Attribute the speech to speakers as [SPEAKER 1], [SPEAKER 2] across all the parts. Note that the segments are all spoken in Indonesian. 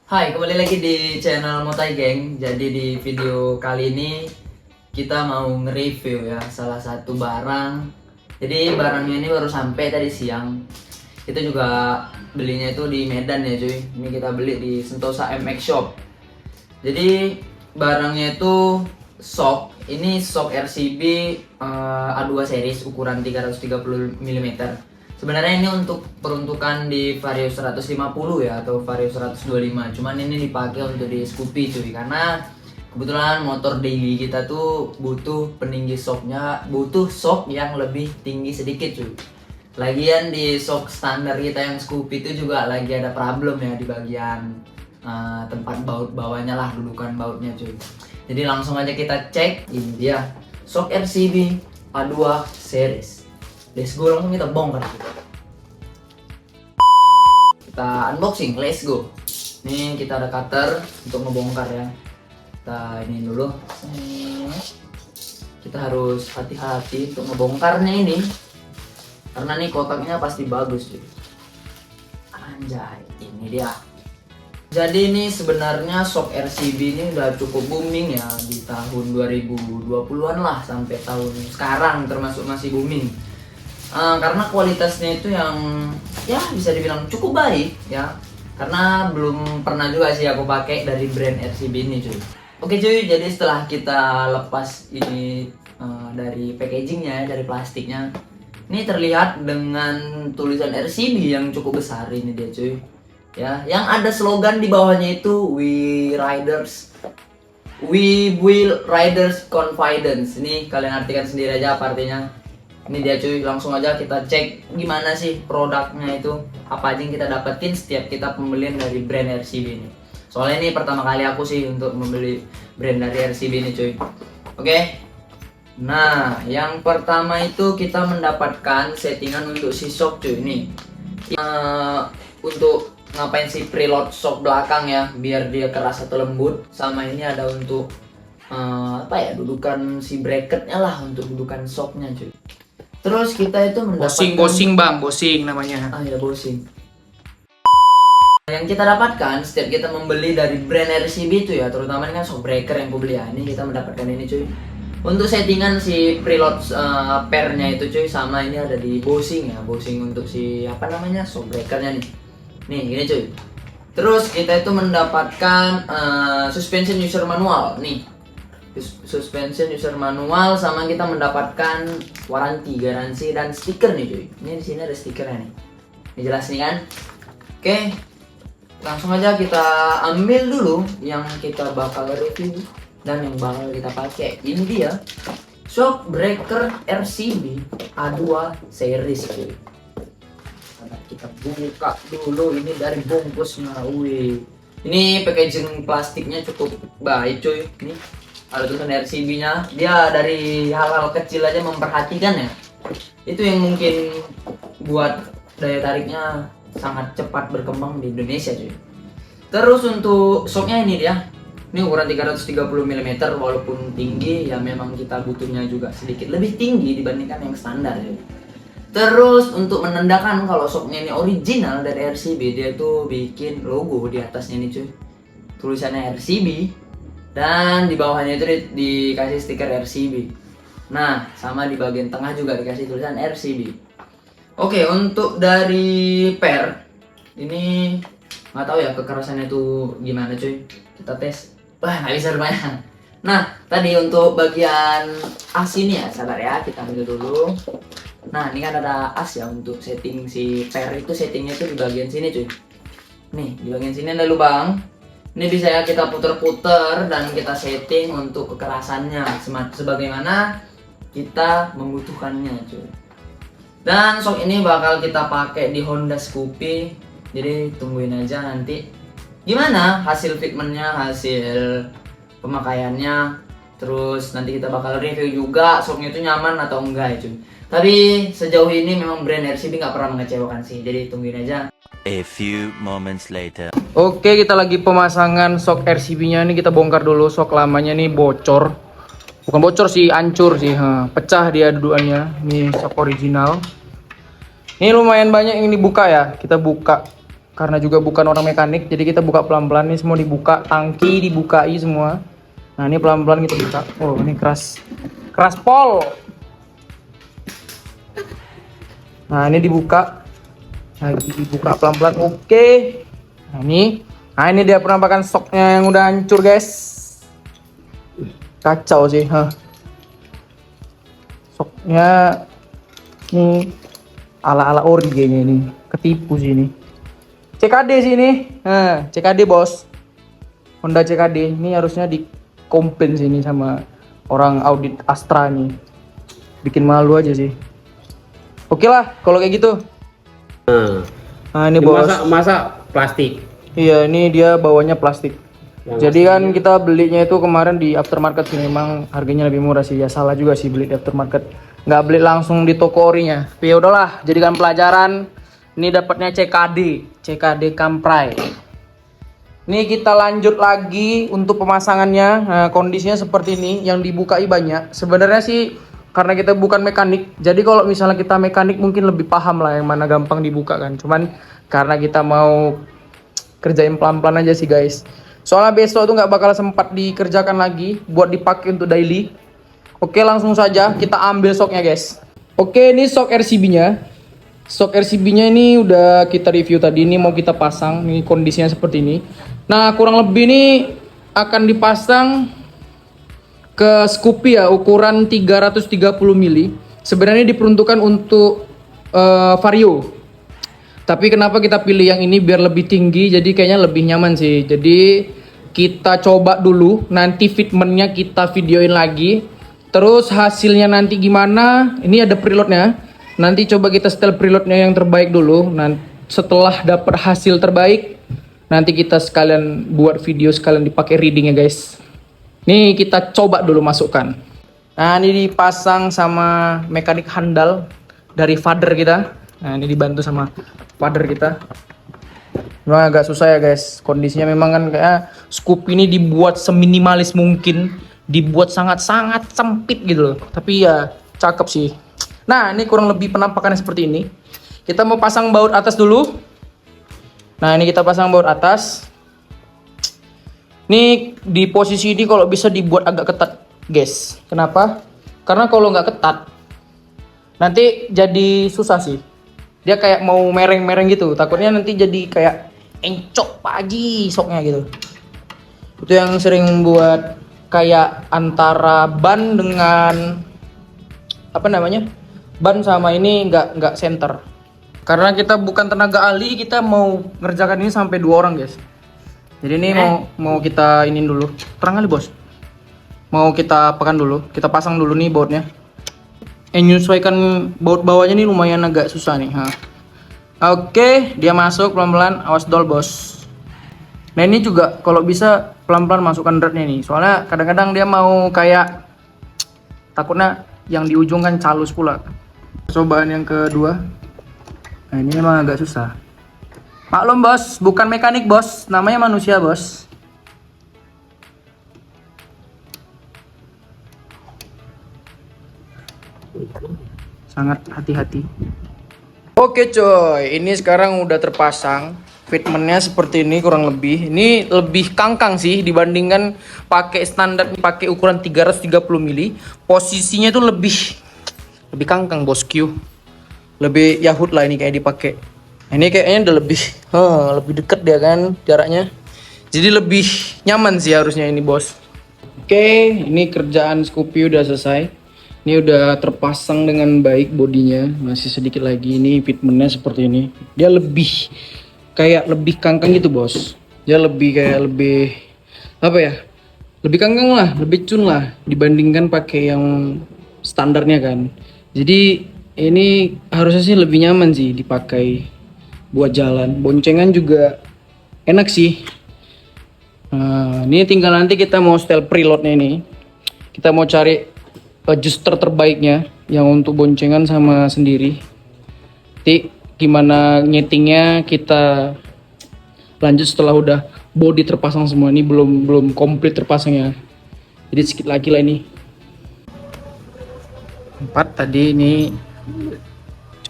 [SPEAKER 1] Hai, kembali lagi di channel Motai Geng. Jadi di video kali ini kita mau nge-review ya salah satu barang. Jadi barangnya ini baru sampai tadi siang. Kita juga belinya itu di Medan ya cuy. Ini kita beli di Sentosa MX Shop. Jadi barangnya itu shock. Ini shock RCB A2 series ukuran 330 mm. Sebenarnya ini untuk peruntukan di Vario 150 ya atau Vario 125. Cuman ini dipakai untuk di Scoopy cuy, karena kebetulan motor daily kita tuh butuh peninggi shocknya, butuh shock yang lebih tinggi sedikit cuy. Lagian di shock standar kita yang Scoopy itu juga lagi ada problem ya di bagian tempat baut bawahnya lah, dudukan bautnya cuy. Jadi langsung aja kita cek. Ini dia shock RCB A2 series. Let's go, langsung kita bongkar. Kita unboxing, let's go. Nih kita ada cutter untuk ngebongkar ya. Kita ini dulu. Kita harus hati-hati untuk ngebongkarnya ini, karena nih kotaknya pasti bagus cuy. Anjay, ini dia. Jadi ini sebenarnya shock RCB ini udah cukup booming ya di tahun 2020-an lah sampai tahun sekarang termasuk masih booming. Karena kualitasnya itu yang ya bisa dibilang cukup baik ya, karena belum pernah juga sih aku pakai dari brand RCB ini cuy. Oke cuy, jadi setelah kita lepas ini dari packagingnya, dari plastiknya, ini terlihat dengan tulisan RCB yang cukup besar ini dia cuy ya, yang ada slogan di bawahnya itu We Will Riders Confidence. Ini kalian artikan sendiri aja apa artinya. Ini dia cuy, langsung aja kita cek gimana sih produknya itu, apa aja yang kita dapetin setiap kita pembelian dari brand RCB ini. Soalnya ini pertama kali aku sih untuk membeli brand dari RCB ini cuy. Oke. Nah, yang pertama itu kita mendapatkan settingan untuk si shock cuy ini. Untuk ngapain sih preload shock belakang ya, biar dia keras atau lembut. Sama ini ada untuk dudukan si bracketnya lah, untuk dudukan shocknya cuy. Terus kita itu mendapatkan
[SPEAKER 2] Bosing namanya.
[SPEAKER 1] Ya bosing. Yang kita dapatkan setiap kita membeli dari brand RCB itu ya, terutama ini kan shock breaker yang aku beli ya. Ini kita mendapatkan ini cuy. Untuk settingan si preload pairnya itu cuy, sama ini ada di bosing ya, bosing untuk si shock breakernya nih. Nih gini cuy. Terus kita itu mendapatkan suspension user manual nih. Suspension user manual, sama kita mendapatkan waranti, garansi dan stiker nih cuy. Ini di sini ada stikernya nih. Ini jelas nih kan? Oke. Langsung aja kita ambil dulu yang kita bakal review dan yang bakal kita pakai. Ini dia shock breaker RCB A2 series cuy. Kita buka dulu ini dari bungkusnya. Wih. Ini packaging plastiknya cukup baik cuy. Ini ada tulisan RCB-nya. Dia dari hal-hal kecil aja memperhatikan ya. Itu yang mungkin buat daya tariknya sangat cepat berkembang di Indonesia cuy. Terus untuk shocknya ini dia. Ini ukuran 330 mm, walaupun tinggi ya, memang kita butuhnya juga sedikit lebih tinggi dibandingkan yang standar cuy. Terus untuk menandakan kalau shocknya ini original dari RCB, dia tuh bikin logo di atasnya nih cuy. Tulisannya RCB. Dan di bawahnya itu dikasih stiker RCB. Nah, sama di bagian tengah juga dikasih tulisan RCB. Oke, untuk dari pair ini nggak tahu ya kekerasannya itu gimana cuy. Kita tes. Wah, nggak bisa rupanya. Nah, tadi untuk bagian as ini ya, sabar ya, kita ambil dulu. Nah, ini kan ada as ya untuk setting si pair itu, settingnya itu di bagian sini cuy. Nih, di bagian sini ada lubang. Ini bisa ya kita puter-puter dan kita setting untuk kekerasannya sebagaimana kita membutuhkannya cuy. Dan shock ini bakal kita pakai di Honda Scoopy. Jadi tungguin aja nanti gimana hasil fitmentnya, hasil pemakaiannya. Terus nanti kita bakal review juga shocknya itu nyaman atau enggak ya cuy. Tapi sejauh ini memang brand RCB nggak pernah mengecewakan sih. Jadi tungguin aja.
[SPEAKER 3] A few moments later.
[SPEAKER 2] Oke, kita lagi pemasangan shock RCB-nya. Ini kita bongkar dulu. Shock lamanya nih bocor. Bukan bocor sih, hancur sih. Pecah dia dudukannya. Ini shock original. Ini lumayan banyak yang dibuka ya. Kita buka karena juga bukan orang mekanik, jadi kita buka pelan-pelan. Nih semua dibuka, tangki dibukai semua. Nah ini pelan-pelan kita buka. Oh ini keras, keras pol. Nah ini dibuka, lagi dibuka pelan-pelan. Oke. Nah ini dia penampakan soknya yang udah hancur guys. Kacau sih, soknya ini ala-ala ori kayaknya ini, ketipu sih ini. CKD sih ini, CKD bos, Honda CKD. Ini harusnya dikomplain sini sama orang audit Astra nih, bikin malu aja sih. Oke lah kalau kayak gitu. Nah ini bos,
[SPEAKER 4] masa plastik.
[SPEAKER 2] iya ini dia bawanya plastik. Jadi kan kita belinya itu kemarin di aftermarket sih, memang harganya lebih murah sih. Ya salah juga sih beli di aftermarket, nggak beli langsung di toko orinya. Tapi ya udahlah, jadikan pelajaran. Ini dapatnya CKD Kamprai. Ini kita lanjut lagi untuk pemasangannya. Nah, kondisinya seperti ini, yang dibukai banyak. Sebenarnya sih karena kita bukan mekanik, jadi kalau misalnya kita mekanik mungkin lebih paham lah yang mana gampang dibuka kan. Cuman karena kita mau kerjain pelan-pelan aja sih guys. Soalnya besok tuh nggak bakal sempat dikerjakan lagi buat dipakai untuk daily. Oke langsung saja kita ambil soknya guys. Oke ini sok RCB-nya. Stok RCB-nya ini udah kita review tadi. Ini mau kita pasang. Ini kondisinya seperti ini. Nah kurang lebih ini akan dipasang ke Scoopy ya, ukuran 330 mili. Sebenarnya diperuntukkan untuk Vario. Tapi kenapa kita pilih yang ini biar lebih tinggi, jadi kayaknya lebih nyaman sih. Jadi kita coba dulu, nanti fitmentnya kita videoin lagi. Terus hasilnya nanti gimana, ini ada preloadnya. Nanti coba kita setel preloadnya yang terbaik dulu. Nanti setelah dapat hasil terbaik, nanti kita sekalian buat video, sekalian dipakai readingnya guys. Nih kita coba dulu masukkan. Nah ini dipasang sama mekanik handal dari father kita. Nah ini dibantu sama father kita. Memang agak susah ya guys. Kondisinya memang kan kayak Scoopy ini dibuat seminimalis mungkin, dibuat sangat-sangat sempit gitu loh. Tapi ya cakep sih. Nah ini kurang lebih penampakannya seperti ini. Kita mau pasang baut atas dulu. Nah ini kita pasang baut atas. Ini di posisi ini kalau bisa dibuat agak ketat guys. Kenapa? Karena kalau nggak ketat nanti jadi susah sih. Dia kayak mau mereng-mereng gitu. Takutnya nanti jadi kayak encok pagi soknya gitu. Itu yang sering membuat kayak antara ban dengan apa namanya, ban sama ini nggak center. Karena kita bukan tenaga ahli, kita mau ngerjakan ini sampai 2 orang guys. Jadi ini mau kita ini dulu. Terang kali bos. Mau kita apakan dulu, kita pasang dulu nih bautnya. Menyesuaikan baut bawahnya nih lumayan agak susah nih. Oke, dia masuk pelan-pelan. Awas dol bos. Nah ini juga kalau bisa pelan-pelan masukkan rednya nih. Soalnya kadang-kadang dia mau kayak takutnya yang di ujung kan calus pula. Cobaan yang kedua. Nah ini memang agak susah. Maklum bos, bukan mekanik bos, namanya manusia bos. Sangat hati-hati. Oke coy, ini sekarang udah terpasang. Fitmentnya seperti ini kurang lebih. Ini lebih kangkang sih dibandingkan pakai standar, pakai ukuran 330 mili. Posisinya tuh lebih kangkang bosku. Lebih Yahut lah ini kayak dipakai. Ini kayaknya udah lebih deket dia kan jaraknya. Jadi lebih nyaman sih harusnya ini bos. Oke, ini kerjaan Scoopy udah selesai. Ini udah terpasang dengan baik bodinya. Masih sedikit lagi. Ini fitmentnya seperti ini. Dia lebih kangkang gitu bos. Dia lebih apa ya? Lebih kangkang lah, lebih cun lah dibandingkan pakai yang standarnya kan. Jadi ini harusnya sih lebih nyaman sih dipakai buat jalan. Boncengan juga enak sih. Nah, ini tinggal nanti kita mau setel preloadnya ini. Kita mau cari adjuster terbaiknya yang untuk boncengan sama sendiri. Nanti gimana nyetingnya kita lanjut setelah udah body terpasang semua. Ini belum komplit terpasangnya. Jadi sedikit lagi lah ini. 4 tadi ini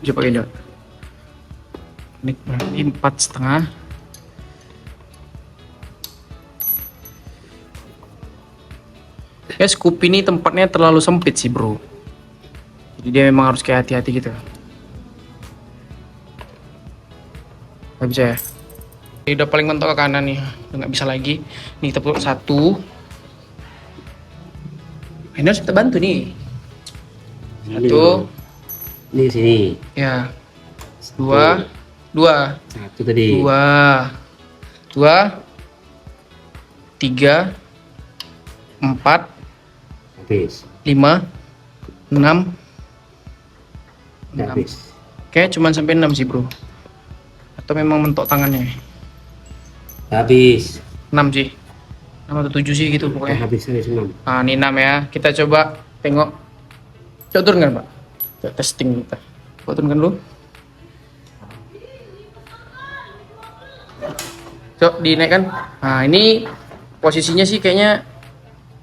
[SPEAKER 2] coba pakai 2 Ini berarti 4,5. Ya Scoop ini tempatnya terlalu sempit sih bro. Jadi dia memang harus kayak hati-hati gitu. Gak bisa ya. Ini udah paling mentok ke kanan nih. Udah gak bisa lagi. Nih kita peluk 1. Ini harus kita bantu nih. 1.
[SPEAKER 4] Ini sini.
[SPEAKER 2] Ya. 2. 2.
[SPEAKER 4] 1 tadi.
[SPEAKER 2] 2. 2. 3. 4.
[SPEAKER 4] Habis.
[SPEAKER 2] 5. 6.
[SPEAKER 4] Habis.
[SPEAKER 2] Kayak cuman sampai 6 sih bro. Atau memang mentok tangannya.
[SPEAKER 4] Habis.
[SPEAKER 2] 6 sih. 6 atau 7 sih gitu pokoknya.
[SPEAKER 4] Habis 6.
[SPEAKER 2] Nah ini 6 ya. Kita coba tengok. Coba turunkan pak. Coba testing kita. Coba turunkan dulu. Coba dinaikkan. Nah ini posisinya sih kayaknya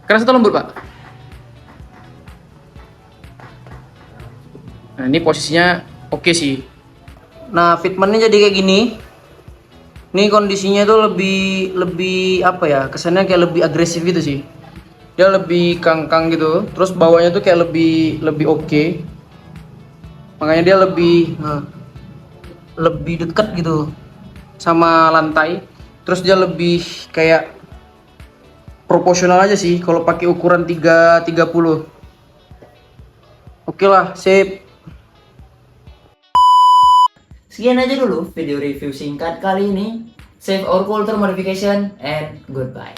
[SPEAKER 2] keras atau lembut pak? Nah ini posisinya oke sih. Nah fitmentnya jadi kayak gini. Ini kondisinya tuh lebih apa ya? Kesannya kayak lebih agresif gitu sih. Dia lebih kangkang gitu. Terus bawahnya tuh kayak lebih oke. Makanya dia lebih dekat gitu sama lantai. Terus dia lebih kayak proporsional aja sih kalau pakai ukuran 330. Oke lah, sip.
[SPEAKER 1] Sekian aja dulu video review singkat kali ini. Save our culture modification and goodbye.